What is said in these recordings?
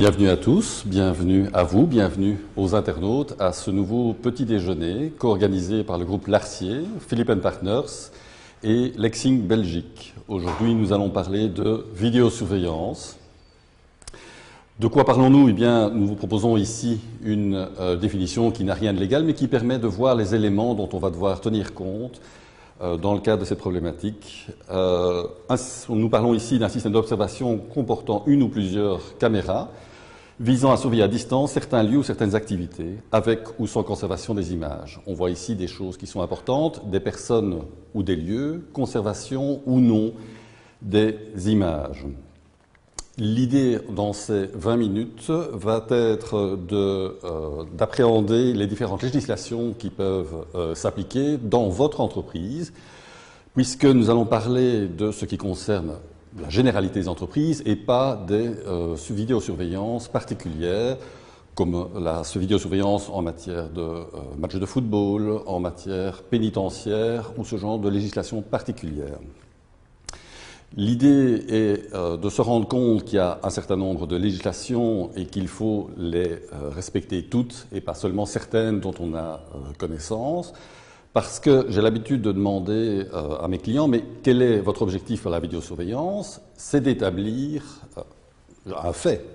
Bienvenue à tous, bienvenue à vous, bienvenue aux internautes à ce nouveau petit déjeuner co-organisé par le groupe Larcier, Philippe & Partners et Lexing Belgique. Aujourd'hui, nous allons parler de vidéosurveillance. De quoi parlons-nous? Eh bien, nous vous proposons ici une définition qui n'a rien de légal, mais qui permet de voir les éléments dont on va devoir tenir compte dans le cadre de cette problématique. Nous parlons ici d'un système d'observation comportant une ou plusieurs caméras visant à surveiller à distance certains lieux ou certaines activités, avec ou sans conservation des images. On voit ici des choses qui sont importantes, des personnes ou des lieux, conservation ou non des images. L'idée dans ces 20 minutes va être d'appréhender les différentes législations qui peuvent s'appliquer dans votre entreprise, puisque nous allons parler de ce qui concerne la généralité des entreprises et pas des vidéosurveillances particulières, comme la vidéosurveillance en matière de matchs de football, en matière pénitentiaire ou ce genre de législation particulière. L'idée est de se rendre compte qu'il y a un certain nombre de législations et qu'il faut les respecter toutes et pas seulement certaines dont on a connaissance, parce que j'ai l'habitude de demander à mes clients, mais quel est votre objectif pour la vidéosurveillance? C'est d'établir un fait.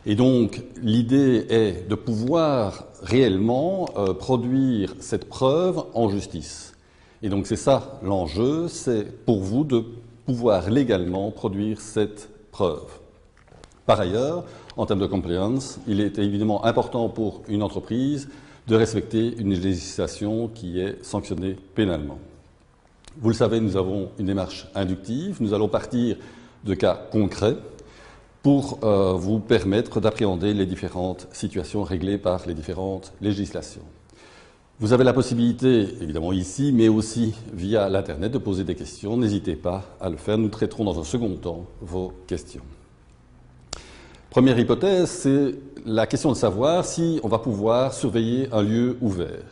Et donc, l'idée est de pouvoir réellement produire cette preuve en justice. Et donc, c'est ça l'enjeu, c'est pour vous de pouvoir légalement produire cette preuve. Par ailleurs, en termes de compliance, il est évidemment important pour une entreprise de respecter une législation qui est sanctionnée pénalement. Vous le savez, nous avons une démarche inductive. Nous allons partir de cas concrets pour vous permettre d'appréhender les différentes situations réglées par les différentes législations. Vous avez la possibilité, évidemment ici, mais aussi via l'Internet, de poser des questions. N'hésitez pas à le faire. Nous traiterons dans un second temps vos questions. Première hypothèse, c'est la question de savoir si on va pouvoir surveiller un lieu ouvert.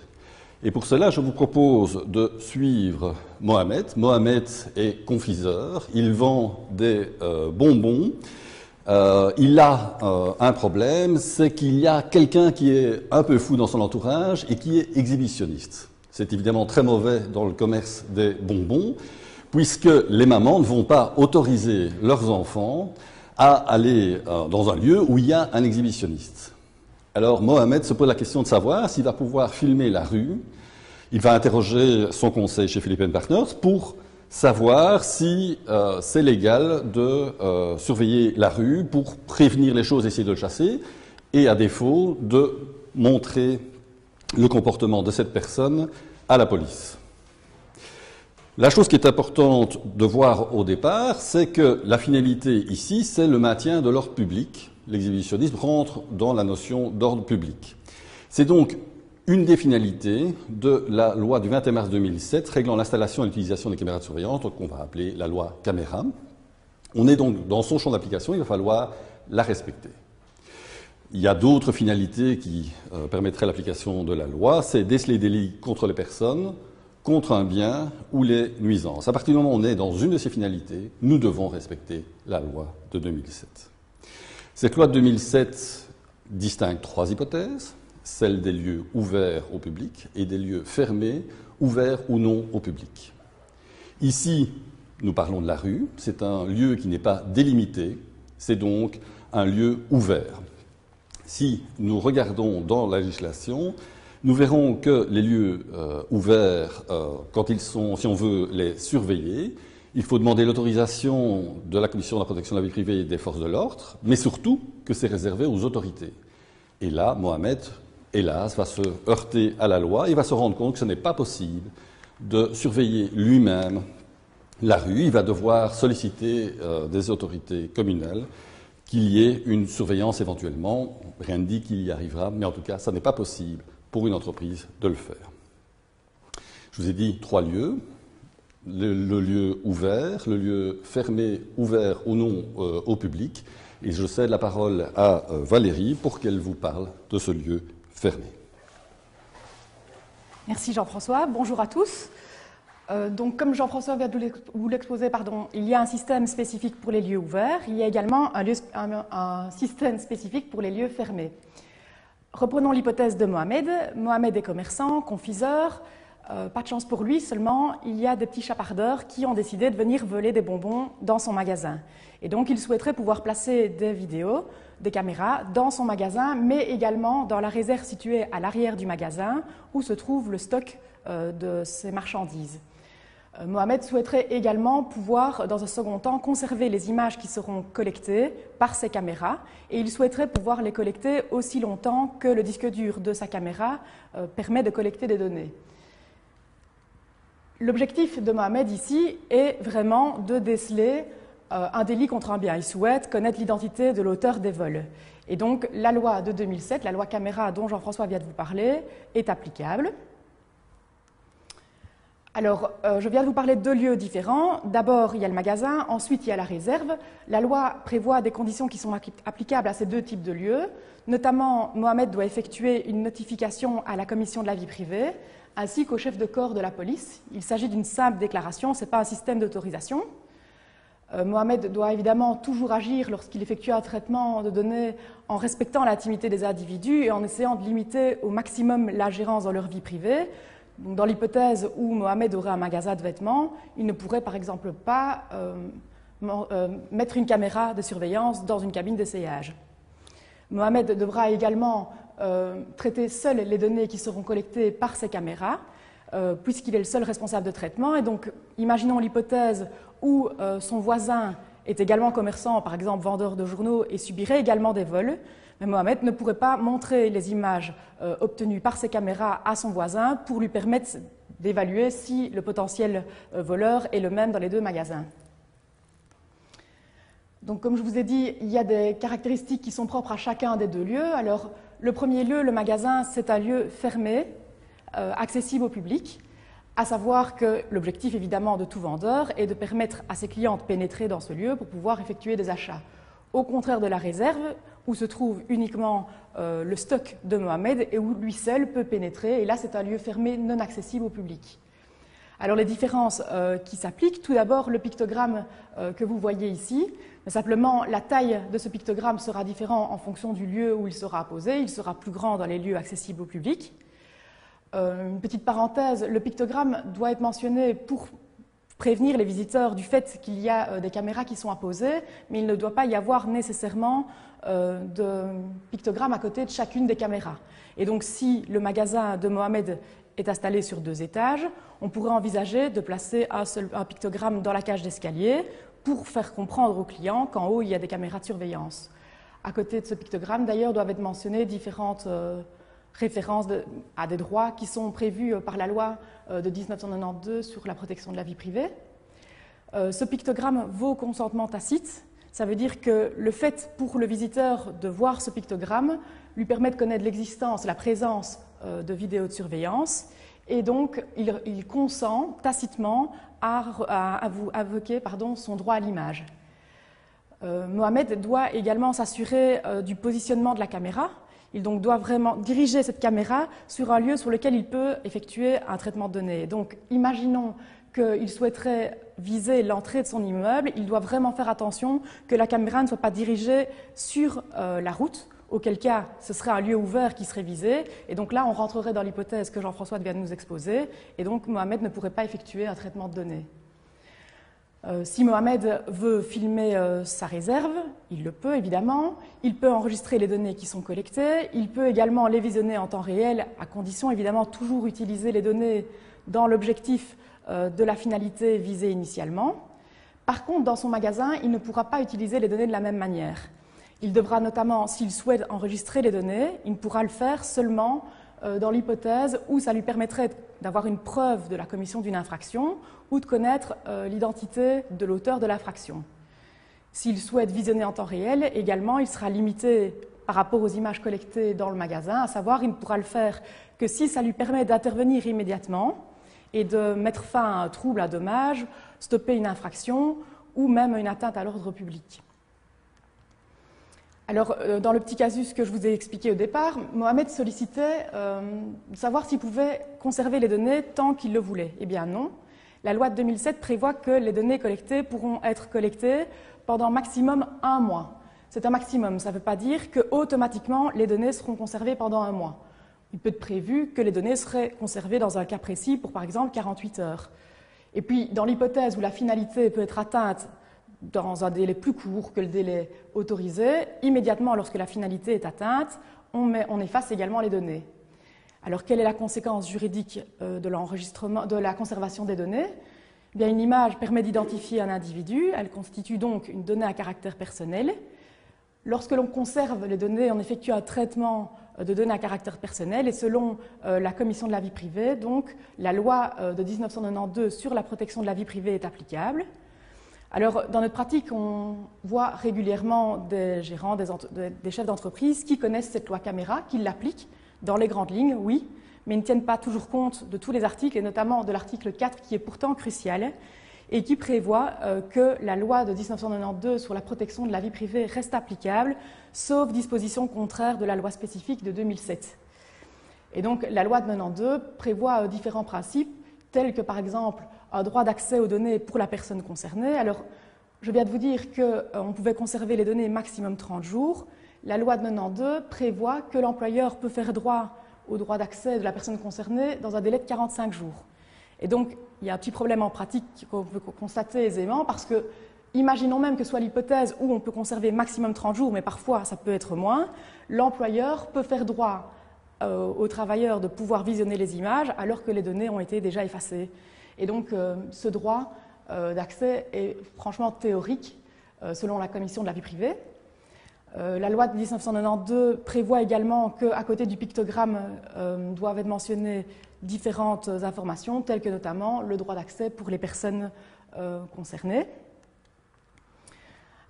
Et pour cela, je vous propose de suivre Mohamed. Mohamed est confiseur, il vend des bonbons. Il a un problème, c'est qu'il y a quelqu'un qui est un peu fou dans son entourage et qui est exhibitionniste. C'est évidemment très mauvais dans le commerce des bonbons, puisque les mamans ne vont pas autoriser leurs enfants à aller dans un lieu où il y a un exhibitionniste. Alors Mohamed se pose la question de savoir s'il va pouvoir filmer la rue. Il va interroger son conseil chez Philippe & Partners pour savoir si c'est légal de surveiller la rue pour prévenir les choses, essayer de le chasser, et à défaut de montrer le comportement de cette personne à la police. La chose qui est importante de voir au départ, c'est que la finalité ici, c'est le maintien de l'ordre public. L'exhibitionnisme rentre dans la notion d'ordre public. C'est donc une des finalités de la loi du 21 mars 2007 réglant l'installation et l'utilisation des caméras de surveillance, qu'on va appeler la loi caméra. On est donc dans son champ d'application, il va falloir la respecter. Il y a d'autres finalités qui permettraient l'application de la loi, c'est déceler des délits contre les personnes, contre un bien ou les nuisances. À partir du moment où on est dans une de ces finalités, nous devons respecter la loi de 2007. Cette loi de 2007 distingue trois hypothèses, celle des lieux ouverts au public et des lieux fermés, ouverts ou non au public. Ici, nous parlons de la rue, c'est un lieu qui n'est pas délimité, c'est donc un lieu ouvert. Si nous regardons dans la législation, nous verrons que les lieux ouverts, si on veut les surveiller, il faut demander l'autorisation de la Commission de la protection de la vie privée et des forces de l'ordre, mais surtout que c'est réservé aux autorités. Et là, Mohamed, hélas, va se heurter à la loi et va se rendre compte que ce n'est pas possible de surveiller lui-même la rue. Il va devoir solliciter des autorités communales qu'il y ait une surveillance éventuellement. Rien ne dit qu'il y arrivera, mais en tout cas, ça n'est pas possible pour une entreprise de le faire. Je vous ai dit trois lieux. Le lieu ouvert, le lieu fermé, ouvert ou non au public. Et je cède la parole à Valérie pour qu'elle vous parle de ce lieu fermé. Merci Jean-François. Bonjour à tous. Donc, comme Jean-François vient de vous l'exposer, il y a un système spécifique pour les lieux ouverts, il y a également un système spécifique pour les lieux fermés. Reprenons l'hypothèse de Mohamed. Mohamed est commerçant, confiseur. Pas de chance pour lui, seulement il y a des petits chapardeurs qui ont décidé de venir voler des bonbons dans son magasin. Et donc il souhaiterait pouvoir placer des vidéos, des caméras dans son magasin, mais également dans la réserve située à l'arrière du magasin où se trouve le stock de ces marchandises. Mohamed souhaiterait également pouvoir, dans un second temps, conserver les images qui seront collectées par ces caméras et il souhaiterait pouvoir les collecter aussi longtemps que le disque dur de sa caméra permet de collecter des données. L'objectif de Mohamed ici est vraiment de déceler un délit contre un bien. Il souhaite connaître l'identité de l'auteur des vols. Et donc la loi de 2007, la loi caméra dont Jean-François vient de vous parler, est applicable. Alors, je viens de vous parler de deux lieux différents. D'abord, il y a le magasin, ensuite il y a la réserve. La loi prévoit des conditions qui sont applicables à ces deux types de lieux. Notamment, Mohamed doit effectuer une notification à la commission de la vie privée, ainsi qu'au chef de corps de la police. Il s'agit d'une simple déclaration, ce n'est pas un système d'autorisation. Mohamed doit évidemment toujours agir lorsqu'il effectue un traitement de données en respectant l'intimité des individus et en essayant de limiter au maximum l'ingérence dans leur vie privée. Donc, dans l'hypothèse où Mohamed aurait un magasin de vêtements, il ne pourrait par exemple pas mettre une caméra de surveillance dans une cabine d'essayage. Mohamed devra également traiter seul les données qui seront collectées par ces caméras, puisqu'il est le seul responsable de traitement. Et donc, imaginons l'hypothèse où son voisin est également commerçant, par exemple vendeur de journaux, et subirait également des vols. Mais Mohamed ne pourrait pas montrer les images obtenues par ces caméras à son voisin pour lui permettre d'évaluer si le potentiel voleur est le même dans les deux magasins. Donc, comme je vous ai dit, il y a des caractéristiques qui sont propres à chacun des deux lieux. Alors, le premier lieu, le magasin, c'est un lieu fermé, accessible au public, à savoir que l'objectif, évidemment, de tout vendeur est de permettre à ses clients de pénétrer dans ce lieu pour pouvoir effectuer des achats. Au contraire de la réserve, où se trouve uniquement le stock de Mohamed et où lui seul peut pénétrer. Et là, c'est un lieu fermé non accessible au public. Alors, les différences qui s'appliquent, tout d'abord, le pictogramme que vous voyez ici. Mais simplement, la taille de ce pictogramme sera différente en fonction du lieu où il sera apposé. Il sera plus grand dans les lieux accessibles au public. Une petite parenthèse, le pictogramme doit être mentionné pour prévenir les visiteurs du fait qu'il y a des caméras qui sont apposées, mais il ne doit pas y avoir nécessairement de pictogramme à côté de chacune des caméras. Et donc, si le magasin de Mohamed est installé sur 2 étages, on pourrait envisager de placer un pictogramme dans la cage d'escalier pour faire comprendre aux clients qu'en haut, il y a des caméras de surveillance. À côté de ce pictogramme, d'ailleurs, doivent être mentionnées différentes références à des droits qui sont prévus par la loi de 1992 sur la protection de la vie privée. Ce pictogramme vaut consentement tacite. Ça veut dire que le fait pour le visiteur de voir ce pictogramme lui permet de connaître l'existence, la présence de vidéos de surveillance et donc il consent tacitement à vous invoquer son droit à l'image. Mohamed doit également s'assurer du positionnement de la caméra. Il donc doit vraiment diriger cette caméra sur un lieu sur lequel il peut effectuer un traitement de données. Donc, imaginons qu'il souhaiterait viser l'entrée de son immeuble, il doit vraiment faire attention que la caméra ne soit pas dirigée sur la route, auquel cas ce serait un lieu ouvert qui serait visé. Et donc là, on rentrerait dans l'hypothèse que Jean-François vient de nous exposer, et donc Mohamed ne pourrait pas effectuer un traitement de données. Si Mohamed veut filmer sa réserve, il le peut évidemment, il peut enregistrer les données qui sont collectées, il peut également les visionner en temps réel, à condition évidemment toujours utiliser les données dans l'objectif de la finalité visée initialement. Par contre, dans son magasin, il ne pourra pas utiliser les données de la même manière. Il devra notamment, s'il souhaite enregistrer les données, il ne pourra le faire seulement dans l'hypothèse où ça lui permettrait d'avoir une preuve de la commission d'une infraction ou de connaître l'identité de l'auteur de l'infraction. S'il souhaite visionner en temps réel, également, il sera limité par rapport aux images collectées dans le magasin, à savoir, il ne pourra le faire que si ça lui permet d'intervenir immédiatement et de mettre fin à un trouble, à un dommage, stopper une infraction ou même une atteinte à l'ordre public. Alors, dans le petit casus que je vous ai expliqué au départ, Mohamed sollicitait de savoir s'il pouvait conserver les données tant qu'il le voulait. Eh bien non. La loi de 2007 prévoit que les données collectées pourront être collectées pendant maximum 1 mois. C'est un maximum, ça ne veut pas dire qu'automatiquement les données seront conservées pendant 1 mois. Il peut être prévu que les données seraient conservées dans un cas précis pour par exemple 48 heures. Et puis dans l'hypothèse où la finalité peut être atteinte dans un délai plus court que le délai autorisé, immédiatement lorsque la finalité est atteinte, on efface également les données. Alors, quelle est la conséquence juridique de la conservation des données? Eh bien, une image permet d'identifier un individu, elle constitue donc une donnée à caractère personnel. Lorsque l'on conserve les données, on effectue un traitement de données à caractère personnel et selon la Commission de la vie privée, donc la loi de 1992 sur la protection de la vie privée est applicable. Alors, dans notre pratique, on voit régulièrement des gérants, des chefs d'entreprise qui connaissent cette loi caméra, qui l'appliquent dans les grandes lignes, oui, mais ils ne tiennent pas toujours compte de tous les articles, et notamment de l'article 4 qui est pourtant crucial et qui prévoit que la loi de 1992 sur la protection de la vie privée reste applicable, sauf disposition contraire de la loi spécifique de 2007. Et donc, la loi de 1992 prévoit différents principes, tels que par exemple un droit d'accès aux données pour la personne concernée. Alors, je viens de vous dire qu'on pouvait conserver les données maximum 30 jours. La loi de 1992 prévoit que l'employeur peut faire droit au droit d'accès de la personne concernée dans un délai de 45 jours. Et donc, il y a un petit problème en pratique qu'on peut constater aisément parce que, imaginons même que ce soit l'hypothèse où on peut conserver maximum 30 jours, mais parfois ça peut être moins, l'employeur peut faire droit aux travailleurs de pouvoir visionner les images alors que les données ont été déjà effacées. Et donc, ce droit d'accès est franchement théorique selon la Commission de la vie privée. La loi de 1992 prévoit également qu'à côté du pictogramme doivent être mentionnées différentes informations, telles que notamment le droit d'accès pour les personnes concernées.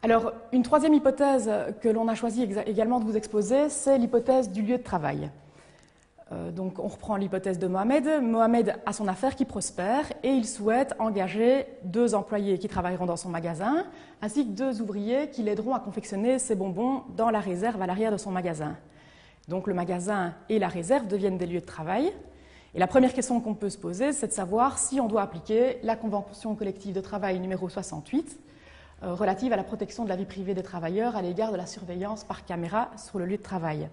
Alors, une troisième hypothèse que l'on a choisi également de vous exposer, c'est l'hypothèse du lieu de travail. Donc, on reprend l'hypothèse de Mohamed. Mohamed a son affaire qui prospère et il souhaite engager 2 employés qui travailleront dans son magasin, ainsi que 2 ouvriers qui l'aideront à confectionner ses bonbons dans la réserve à l'arrière de son magasin. Donc, le magasin et la réserve deviennent des lieux de travail. Et la première question qu'on peut se poser, c'est de savoir si on doit appliquer la Convention collective de travail numéro 68, relative à la protection de la vie privée des travailleurs à l'égard de la surveillance par caméra sur le lieu de travail.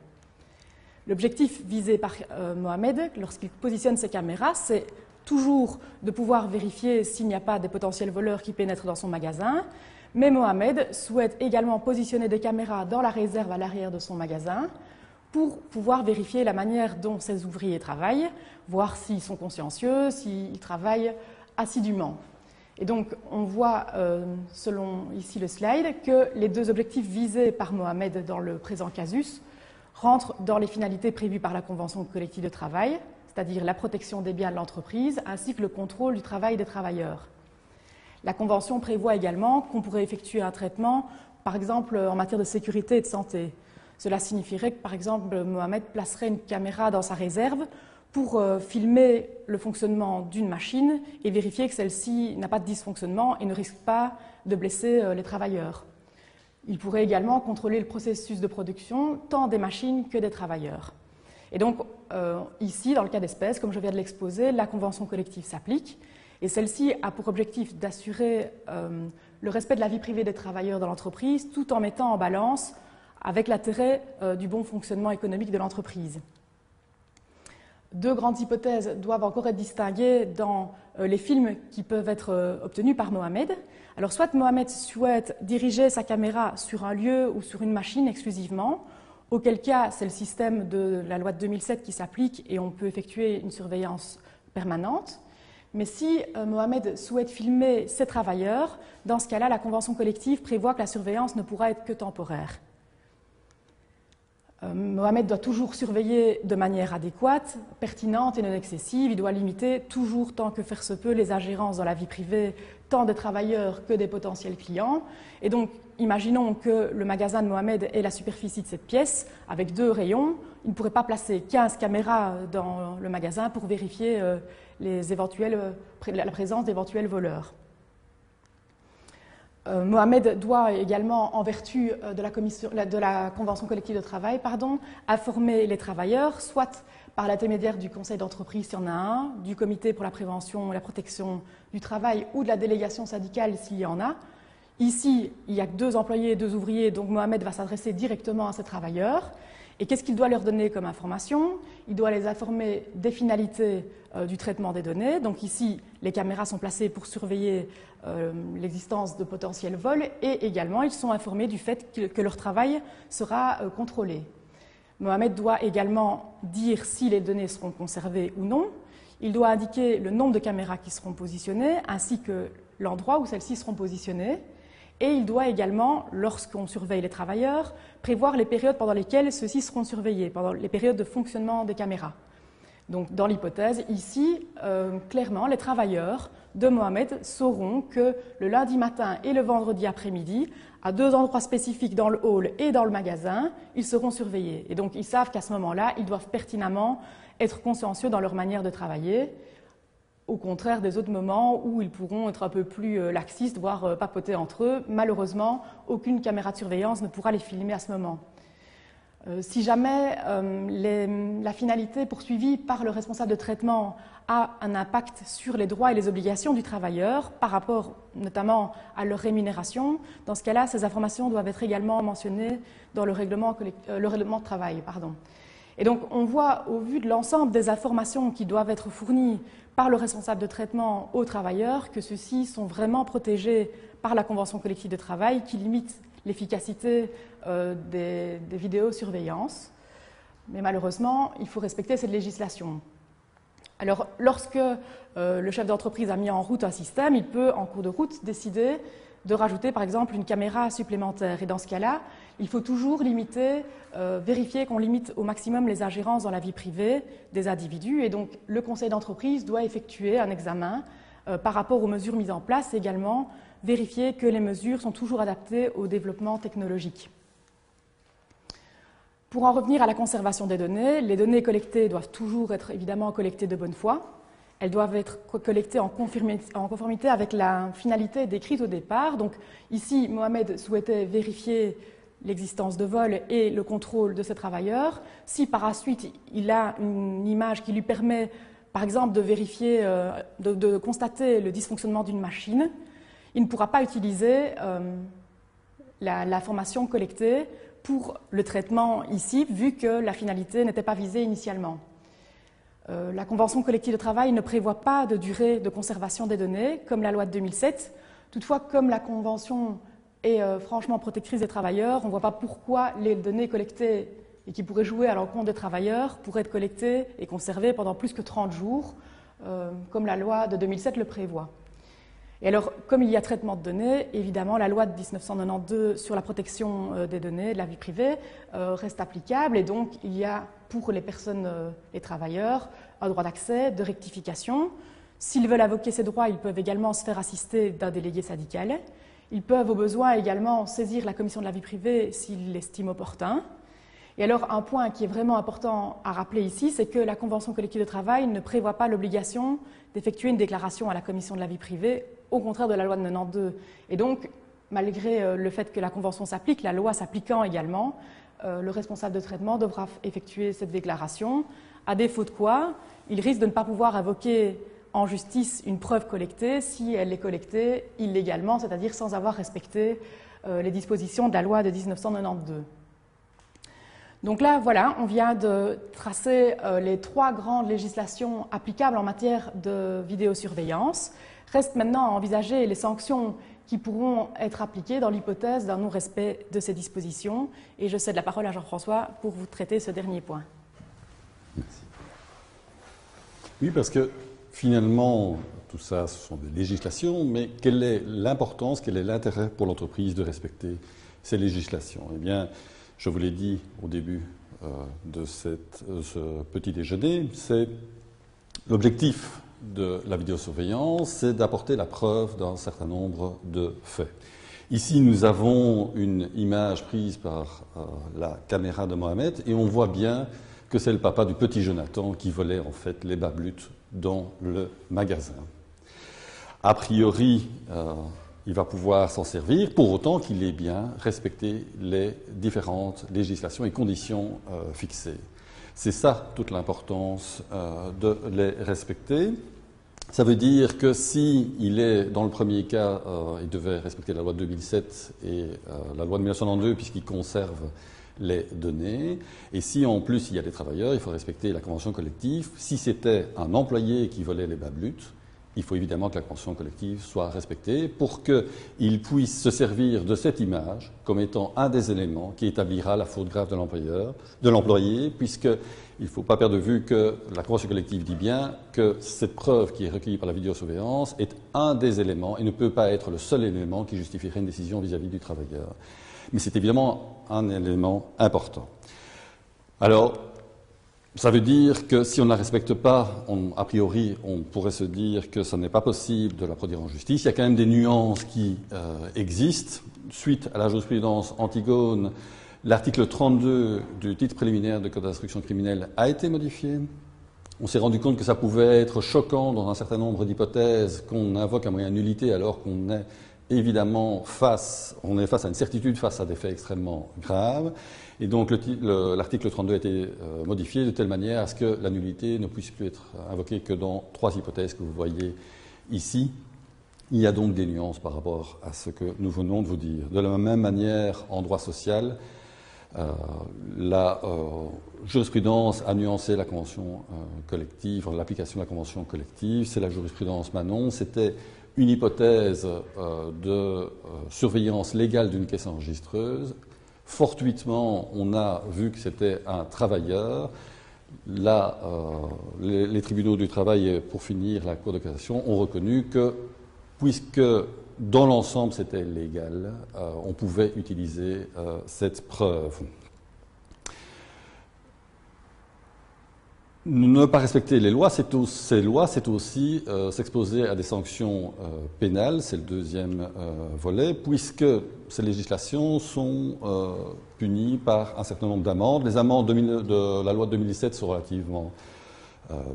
L'objectif visé par Mohamed, lorsqu'il positionne ses caméras, c'est toujours de pouvoir vérifier s'il n'y a pas des potentiels voleurs qui pénètrent dans son magasin, mais Mohamed souhaite également positionner des caméras dans la réserve à l'arrière de son magasin pour pouvoir vérifier la manière dont ses ouvriers travaillent, voir s'ils sont consciencieux, s'ils travaillent assidûment. Et donc, on voit, selon ici le slide, que les 2 objectifs visés par Mohamed dans le présent casus rentrent dans les finalités prévues par la Convention collective de travail, c'est-à-dire la protection des biens de l'entreprise ainsi que le contrôle du travail des travailleurs. La Convention prévoit également qu'on pourrait effectuer un traitement, par exemple en matière de sécurité et de santé. Cela signifierait que, par exemple, Mohamed placerait une caméra dans sa réserve pour filmer le fonctionnement d'une machine et vérifier que celle-ci n'a pas de dysfonctionnement et ne risque pas de blesser les travailleurs. Il pourrait également contrôler le processus de production tant des machines que des travailleurs. Et donc, ici, dans le cas d'espèce, comme je viens de l'exposer, la convention collective s'applique et celle-ci a pour objectif d'assurer le respect de la vie privée des travailleurs dans l'entreprise tout en mettant en balance avec l'intérêt du bon fonctionnement économique de l'entreprise. 2 grandes hypothèses doivent encore être distinguées dans les films qui peuvent être obtenus par Mohamed. Alors, soit Mohamed souhaite diriger sa caméra sur un lieu ou sur une machine exclusivement, auquel cas c'est le système de la loi de 2007 qui s'applique et on peut effectuer une surveillance permanente. Mais si Mohamed souhaite filmer ses travailleurs, dans ce cas-là, la convention collective prévoit que la surveillance ne pourra être que temporaire. Mohamed doit toujours surveiller de manière adéquate, pertinente et non excessive. Il doit limiter toujours, tant que faire se peut, les ingérences dans la vie privée, tant des travailleurs que des potentiels clients. Et donc, imaginons que le magasin de Mohamed ait la superficie de cette pièce, avec 2 rayons. Il ne pourrait pas placer 15 caméras dans le magasin pour vérifier la présence d'éventuels voleurs. Mohamed doit également, en vertu de la Convention collective de travail, informer les travailleurs, soit par l'intermédiaire du conseil d'entreprise s'il y en a un, du comité pour la prévention et la protection du travail ou de la délégation syndicale s'il y en a. Ici, il n'y a que 2 employés et 2 ouvriers, donc Mohamed va s'adresser directement à ces travailleurs. Et qu'est-ce qu'il doit leur donner comme information? Il doit les informer des finalités du traitement des données. Donc ici, les caméras sont placées pour surveiller l'existence de potentiels vols et également, ils sont informés du fait que leur travail sera contrôlé. Mohamed doit également dire si les données seront conservées ou non. Il doit indiquer le nombre de caméras qui seront positionnées ainsi que l'endroit où celles-ci seront positionnées. Et il doit également, lorsqu'on surveille les travailleurs, prévoir les périodes pendant lesquelles ceux-ci seront surveillés, pendant les périodes de fonctionnement des caméras. Donc, dans l'hypothèse, ici, clairement, les travailleurs de Mohamed sauront que le lundi matin et le vendredi après-midi, à 2 endroits spécifiques dans le hall et dans le magasin, ils seront surveillés. Et donc, ils savent qu'à ce moment-là, ils doivent pertinemment être consciencieux dans leur manière de travailler, au contraire des autres moments où ils pourront être un peu plus laxistes, voire papoter entre eux. Malheureusement, aucune caméra de surveillance ne pourra les filmer à ce moment. Si jamais la finalité poursuivie par le responsable de traitement a un impact sur les droits et les obligations du travailleur, par rapport notamment à leur rémunération, dans ce cas-là, ces informations doivent être également mentionnées dans le règlement de travail. Et donc, on voit, au vu de l'ensemble des informations qui doivent être fournies par le responsable de traitement aux travailleurs, que ceux-ci sont vraiment protégés par la Convention collective de travail qui limite l'efficacité des vidéosurveillances. Mais malheureusement, il faut respecter cette législation. Alors, lorsque le chef d'entreprise a mis en route un système, il peut, en cours de route, décider de rajouter, par exemple, une caméra supplémentaire. Et dans ce cas-là, il faut toujours vérifier qu'on limite au maximum les ingérences dans la vie privée des individus. Et donc, le conseil d'entreprise doit effectuer un examen par rapport aux mesures mises en place et également vérifier que les mesures sont toujours adaptées au développement technologique. Pour en revenir à la conservation des données, les données collectées doivent toujours être évidemment collectées de bonne foi. Elles doivent être collectées en conformité avec la finalité décrite au départ. Donc ici, Mohamed souhaitait vérifier l'existence de vol et le contrôle de ses travailleurs. Si par la suite, il a une image qui lui permet, par exemple, de vérifier, de constater le dysfonctionnement d'une machine, il ne pourra pas utiliser l'information collectée pour le traitement ici, vu que la finalité n'était pas visée initialement. La Convention collective de travail ne prévoit pas de durée de conservation des données, comme la loi de 2007. Toutefois, comme la Convention est franchement protectrice des travailleurs, on ne voit pas pourquoi les données collectées et qui pourraient jouer à l'encontre des travailleurs pourraient être collectées et conservées pendant plus que 30 jours, comme la loi de 2007 le prévoit. Et alors, comme il y a traitement de données, évidemment, la loi de 1992 sur la protection des données, de la vie privée, reste applicable. Et donc, il y a pour les personnes, les travailleurs, un droit d'accès, de rectification. S'ils veulent invoquer ces droits, ils peuvent également se faire assister d'un délégué syndical. Ils peuvent, au besoin, également saisir la commission de la vie privée s'ils l'estiment opportun. Et alors, un point qui est vraiment important à rappeler ici, c'est que la Convention collective de travail ne prévoit pas l'obligation d'effectuer une déclaration à la commission de la vie privée, au contraire de la loi de 92. Et donc, malgré le fait que la Convention s'applique, la loi s'appliquant également, le responsable de traitement devra effectuer cette déclaration, à défaut de quoi, il risque de ne pas pouvoir invoquer en justice une preuve collectée si elle est collectée illégalement, c'est-à-dire sans avoir respecté les dispositions de la loi de 1992. Donc là, voilà, on vient de tracer les 3 grandes législations applicables en matière de vidéosurveillance. Reste maintenant à envisager les sanctions qui pourront être appliquées dans l'hypothèse d'un non-respect de ces dispositions. Et je cède la parole à Jean-François pour vous traiter ce dernier point. Merci. Oui, parce que finalement, tout ça, ce sont des législations, mais quelle est l'importance, quel est l'intérêt pour l'entreprise de respecter ces législations? Eh bien, je vous l'ai dit au début de ce petit déjeuner, c'est l'objectif de la vidéosurveillance, c'est d'apporter la preuve d'un certain nombre de faits. Ici, nous avons une image prise par la caméra de Mohamed et on voit bien que c'est le papa du petit Jonathan qui volait en fait les bablutes dans le magasin. A priori, il va pouvoir s'en servir, pour autant qu'il ait bien respecté les différentes législations et conditions fixées. C'est ça toute l'importance de les respecter. Ça veut dire que si il est, dans le premier cas, il devait respecter la loi de 2007 et la loi de 1992 puisqu'il conserve les données, et si en plus il y a des travailleurs, il faut respecter la convention collective. Si c'était un employé qui volait les bablutes, il faut évidemment que la convention collective soit respectée pour qu'il puisse se servir de cette image comme étant un des éléments qui établira la faute grave de l'employé, puisqu'il ne faut pas perdre de vue que la convention collective dit bien que cette preuve qui est recueillie par la vidéosurveillance est un des éléments et ne peut pas être le seul élément qui justifierait une décision vis-à-vis du travailleur. Mais c'est évidemment un élément important. Alors, ça veut dire que si on ne la respecte pas, a priori, on pourrait se dire que ce n'est pas possible de la produire en justice. Il y a quand même des nuances qui existent. Suite à la jurisprudence Antigone, l'article 32 du titre préliminaire du Code d'instruction criminelle a été modifié. On s'est rendu compte que ça pouvait être choquant dans un certain nombre d'hypothèses qu'on invoque un moyen de nullité alors qu'on est évidemment face à une certitude face à des faits extrêmement graves. Et donc l'article 32 a été modifié de telle manière à ce que la nullité ne puisse plus être invoquée que dans 3 hypothèses que vous voyez ici. Il y a donc des nuances par rapport à ce que nous venons de vous dire. De la même manière, en droit social, la jurisprudence a nuancé la convention collective, l'application de la convention collective. C'est la jurisprudence Manon. C'était une hypothèse de surveillance légale d'une caisse enregistreuse. Fortuitement, on a vu que c'était un travailleur. Là, les tribunaux du travail, et pour finir, la Cour de cassation, ont reconnu que, puisque dans l'ensemble c'était légal, on pouvait utiliser cette preuve. Ne pas respecter les lois, c'est aussi s'exposer à des sanctions pénales, c'est le deuxième volet, puisque ces législations sont punies par un certain nombre d'amendes. Les amendes de la loi de 2017 sont relativement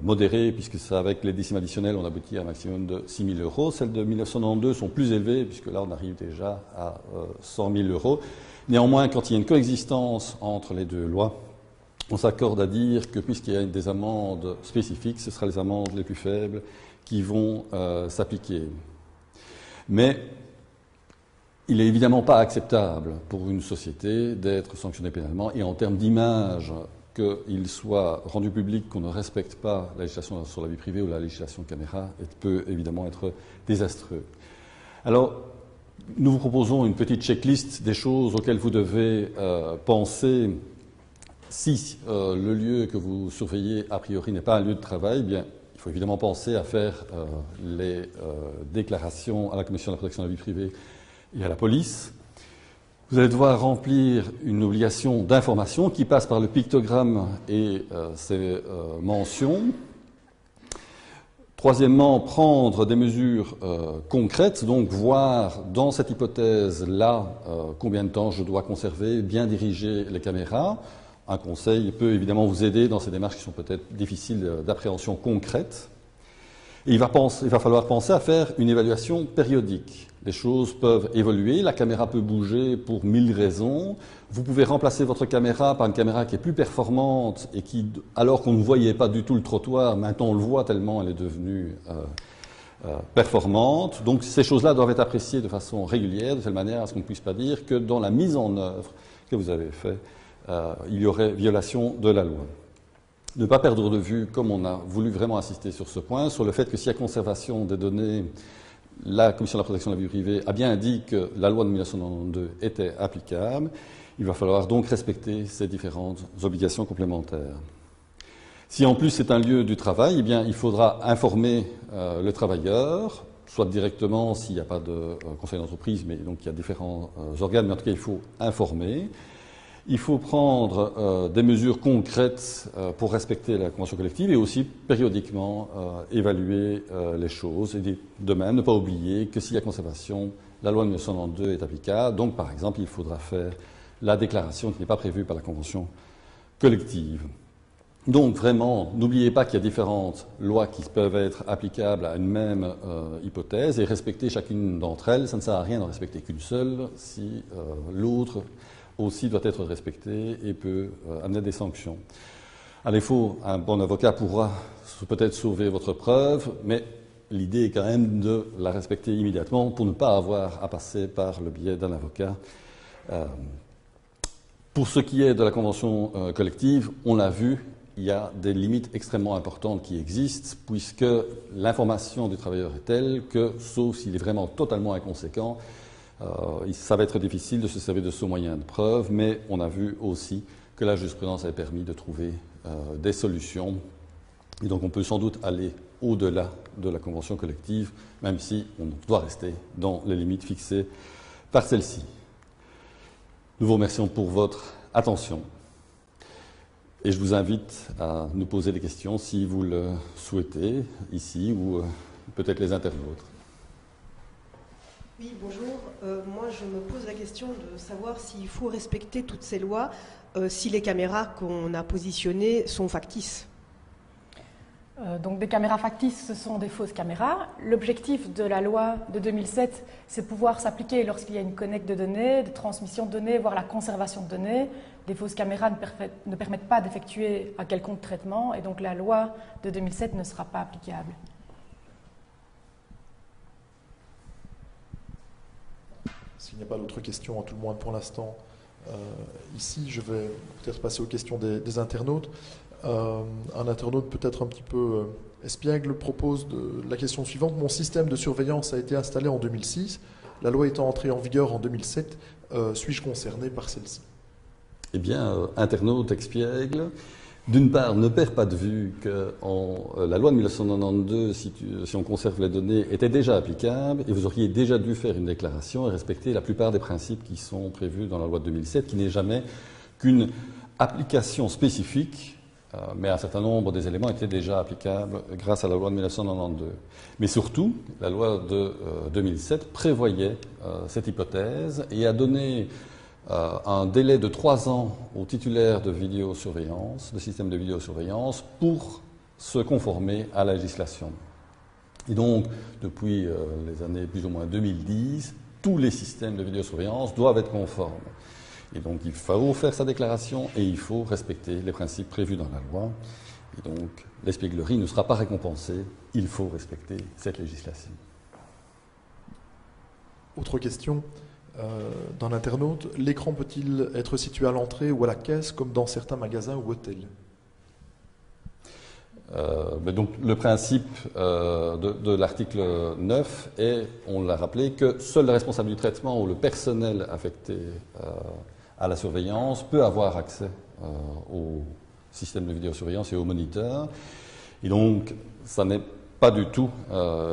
modérées, puisque c'est avec les décimes additionnelles, on aboutit à un maximum de 6 000 €. Celles de 1992 sont plus élevées, puisque là on arrive déjà à 100 000 €. Néanmoins, quand il y a une coexistence entre les deux lois, on s'accorde à dire que puisqu'il y a des amendes spécifiques, ce sera les amendes les plus faibles qui vont s'appliquer. Mais il n'est évidemment pas acceptable pour une société d'être sanctionnée pénalement, et en termes d'image, qu'il soit rendu public qu'on ne respecte pas la législation sur la vie privée ou la législation caméra peut évidemment être désastreux. Alors, nous vous proposons une petite checklist des choses auxquelles vous devez penser. Si le lieu que vous surveillez, a priori, n'est pas un lieu de travail, bien, il faut évidemment penser à faire les déclarations à la Commission de la protection de la vie privée et à la police. Vous allez devoir remplir une obligation d'information qui passe par le pictogramme et ses mentions. Troisièmement, prendre des mesures concrètes, donc voir dans cette hypothèse-là combien de temps je dois conserver, bien diriger les caméras. Un conseil peut évidemment vous aider dans ces démarches qui sont peut-être difficiles d'appréhension concrète. Et il va falloir penser à faire une évaluation périodique. Les choses peuvent évoluer, la caméra peut bouger pour 1000 raisons. Vous pouvez remplacer votre caméra par une caméra qui est plus performante et qui, alors qu'on ne voyait pas du tout le trottoir, maintenant on le voit tellement elle est devenue performante. Donc ces choses-là doivent être appréciées de façon régulière, de telle manière à ce qu'on ne puisse pas dire que dans la mise en œuvre que vous avez faite, il y aurait violation de la loi. Ne pas perdre de vue, comme on a voulu vraiment insister sur ce point, sur le fait que s'il y a conservation des données, la Commission de la protection de la vie privée a bien dit que la loi de 1992 était applicable. Il va falloir donc respecter ces différentes obligations complémentaires. Si en plus c'est un lieu du travail, eh bien, il faudra informer le travailleur, soit directement s'il n'y a pas de conseil d'entreprise, mais donc il y a différents organes, mais en tout cas il faut informer. Il faut prendre des mesures concrètes pour respecter la convention collective et aussi périodiquement évaluer les choses. Et de même, ne pas oublier que s'il y a conservation, la loi de 1992 est applicable. Donc, par exemple, il faudra faire la déclaration qui n'est pas prévue par la convention collective. Donc vraiment, n'oubliez pas qu'il y a différentes lois qui peuvent être applicables à une même hypothèse et respecter chacune d'entre elles. Ça ne sert à rien d'en respecter qu'une seule si l'autre aussi doit être respecté et peut amener des sanctions. À défaut, un bon avocat pourra peut-être sauver votre preuve, mais l'idée est quand même de la respecter immédiatement pour ne pas avoir à passer par le biais d'un avocat. Pour ce qui est de la convention collective, on l'a vu, il y a des limites extrêmement importantes qui existent, puisque l'information du travailleur est telle que, sauf s'il est vraiment totalement inconséquent, ça va être difficile de se servir de ce moyen de preuve, mais on a vu aussi que la jurisprudence avait permis de trouver des solutions. Et donc on peut sans doute aller au-delà de la convention collective, même si on doit rester dans les limites fixées par celle-ci. Nous vous remercions pour votre attention. Et je vous invite à nous poser des questions si vous le souhaitez, ici ou peut-être les internautes. Oui, bonjour. Moi, je me pose la question de savoir s'il faut respecter toutes ces lois si les caméras qu'on a positionnées sont factices. Donc des caméras factices, ce sont des fausses caméras. L'objectif de la loi de 2007, c'est pouvoir s'appliquer lorsqu'il y a une collecte de données, de transmission de données, voire la conservation de données. Des fausses caméras ne permettent pas d'effectuer un quelconque traitement, et donc la loi de 2007 ne sera pas applicable. S'il n'y a pas d'autres questions, à tout le moins pour l'instant, ici, je vais peut-être passer aux questions des internautes. Un internaute peut-être un petit peu espiègle propose la question suivante. Mon système de surveillance a été installé en 2006. La loi étant entrée en vigueur en 2007, suis-je concerné par celle-ci? Eh bien, internaute espiègle, d'une part, ne perd pas de vue que la loi de 1992, si on conserve les données, était déjà applicable et vous auriez déjà dû faire une déclaration et respecter la plupart des principes qui sont prévus dans la loi de 2007, qui n'est jamais qu'une application spécifique, mais un certain nombre des éléments étaient déjà applicables grâce à la loi de 1992. Mais surtout, la loi de 2007 prévoyait cette hypothèse et a donné un délai de 3 ans aux titulaires de vidéosurveillance, de systèmes de vidéosurveillance, pour se conformer à la législation. Et donc, depuis les années plus ou moins 2010, tous les systèmes de vidéosurveillance doivent être conformes. Et donc, il faut faire sa déclaration et il faut respecter les principes prévus dans la loi. Et donc, l'espièglerie ne sera pas récompensée. Il faut respecter cette législation. Autre question d'un internaute. L'écran peut-il être situé à l'entrée ou à la caisse, comme dans certains magasins ou hôtels? Donc, le principe de l'article 9 est, on l'a rappelé, que seul le responsable du traitement ou le personnel affecté à la surveillance peut avoir accès au système de vidéosurveillance et aux moniteurs. Et donc, ça n'est pas du tout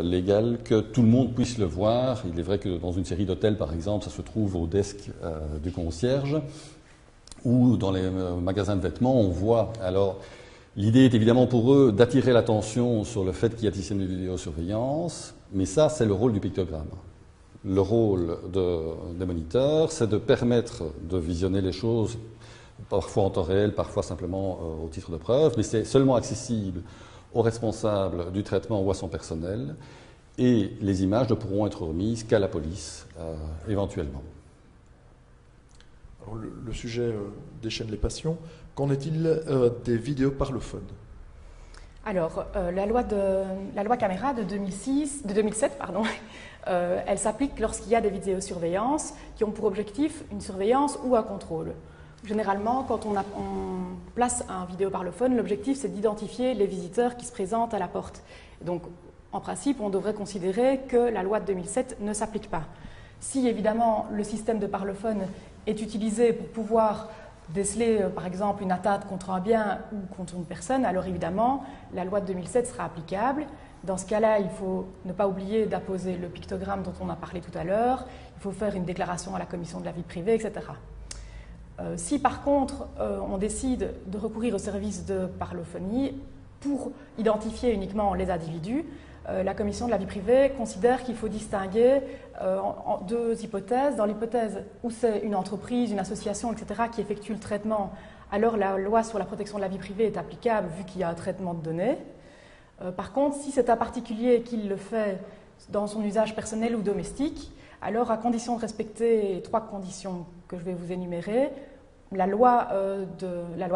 légal que tout le monde puisse le voir. Il est vrai que dans une série d'hôtels, par exemple, ça se trouve au desk du concierge, ou dans les magasins de vêtements, on voit. Alors, l'idée est évidemment pour eux d'attirer l'attention sur le fait qu'il y a un système de vidéosurveillance, mais ça, c'est le rôle du pictogramme. Le rôle des moniteurs, c'est de permettre de visionner les choses, parfois en temps réel, parfois simplement au titre de preuve, mais c'est seulement accessible aux responsables du traitement ou à son personnel, et les images ne pourront être remises qu'à la police, éventuellement. Alors, le sujet déchaîne les passions. Qu'en est-il des vidéos parlophones? Alors, la loi caméra de 2007, elle s'applique lorsqu'il y a des vidéosurveillances qui ont pour objectif une surveillance ou un contrôle. Généralement, quand on place un vidéoparlophone, l'objectif c'est d'identifier les visiteurs qui se présentent à la porte. Donc, en principe, on devrait considérer que la loi de 2007 ne s'applique pas. Si évidemment le système de parlophone est utilisé pour pouvoir déceler par exemple une atteinte contre un bien ou contre une personne, alors évidemment la loi de 2007 sera applicable. Dans ce cas-là, il faut ne pas oublier d'apposer le pictogramme dont on a parlé tout à l'heure, il faut faire une déclaration à la commission de la vie privée, etc. Si par contre on décide de recourir au service de parlophonie pour identifier uniquement les individus, la commission de la vie privée considère qu'il faut distinguer en deux hypothèses. Dans l'hypothèse où c'est une entreprise, une association, etc., qui effectue le traitement alors la loi sur la protection de la vie privée est applicable vu qu'il y a un traitement de données. Par contre, si c'est un particulier qui le fait dans son usage personnel ou domestique, alors à condition de respecter les 3 conditions que je vais vous énumérer, la loi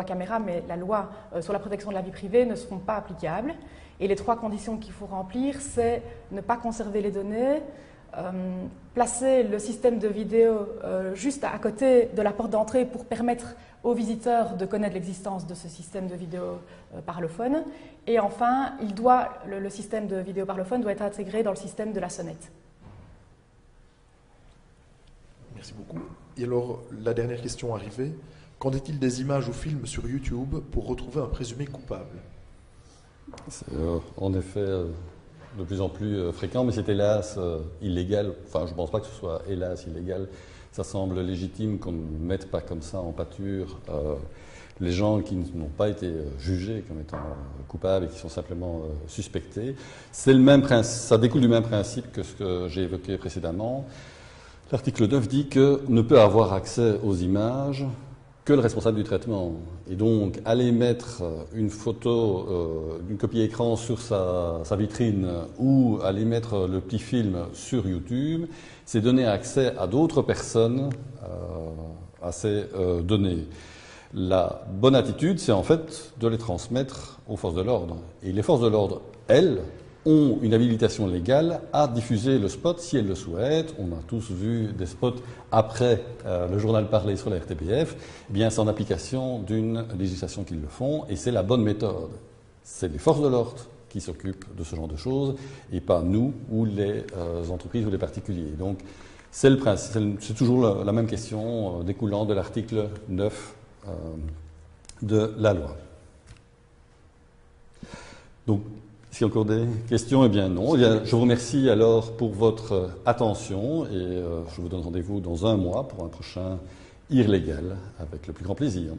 caméra, mais la loi sur la protection de la vie privée ne seront pas applicables. Et les 3 conditions qu'il faut remplir, c'est ne pas conserver les données, placer le système de vidéo juste à côté de la porte d'entrée pour permettre aux visiteurs de connaître l'existence de ce système de vidéo parlophone. Et enfin, le système de vidéo parlophone doit être intégré dans le système de la sonnette. Merci beaucoup. Et alors, la dernière question arrivée. Qu'en est-il des images ou films sur YouTube pour retrouver un présumé coupable? C'est en effet de plus en plus fréquent, mais c'est hélas illégal. Enfin, je ne pense pas que ce soit hélas illégal. Ça semble légitime qu'on ne mette pas comme ça en pâture les gens qui n'ont pas été jugés comme étant coupables et qui sont simplement suspectés. C'est le même ça découle du même principe que ce que j'ai évoqué précédemment. L'article 9 dit que ne peut avoir accès aux images que le responsable du traitement. Et donc, aller mettre une photo, une copie écran sur sa vitrine ou aller mettre le petit film sur YouTube, c'est donner accès à d'autres personnes à ces données. La bonne attitude, c'est en fait de les transmettre aux forces de l'ordre. Et les forces de l'ordre, elles, ont une habilitation légale à diffuser le spot si elles le souhaitent. On a tous vu des spots après le journal parlé sur la RTBF. Eh bien, c'est en application d'une législation qu'ils le font et c'est la bonne méthode. C'est les forces de l'ordre qui s'occupent de ce genre de choses et pas nous ou les entreprises ou les particuliers. Donc, c'est le principe, c'est toujours la même question découlant de l'article 9 de la loi. Donc, est-ce qu'il y a encore des questions? Eh bien non. Je vous remercie alors pour votre attention et je vous donne rendez-vous dans un mois pour un prochain IR Légal avec le plus grand plaisir.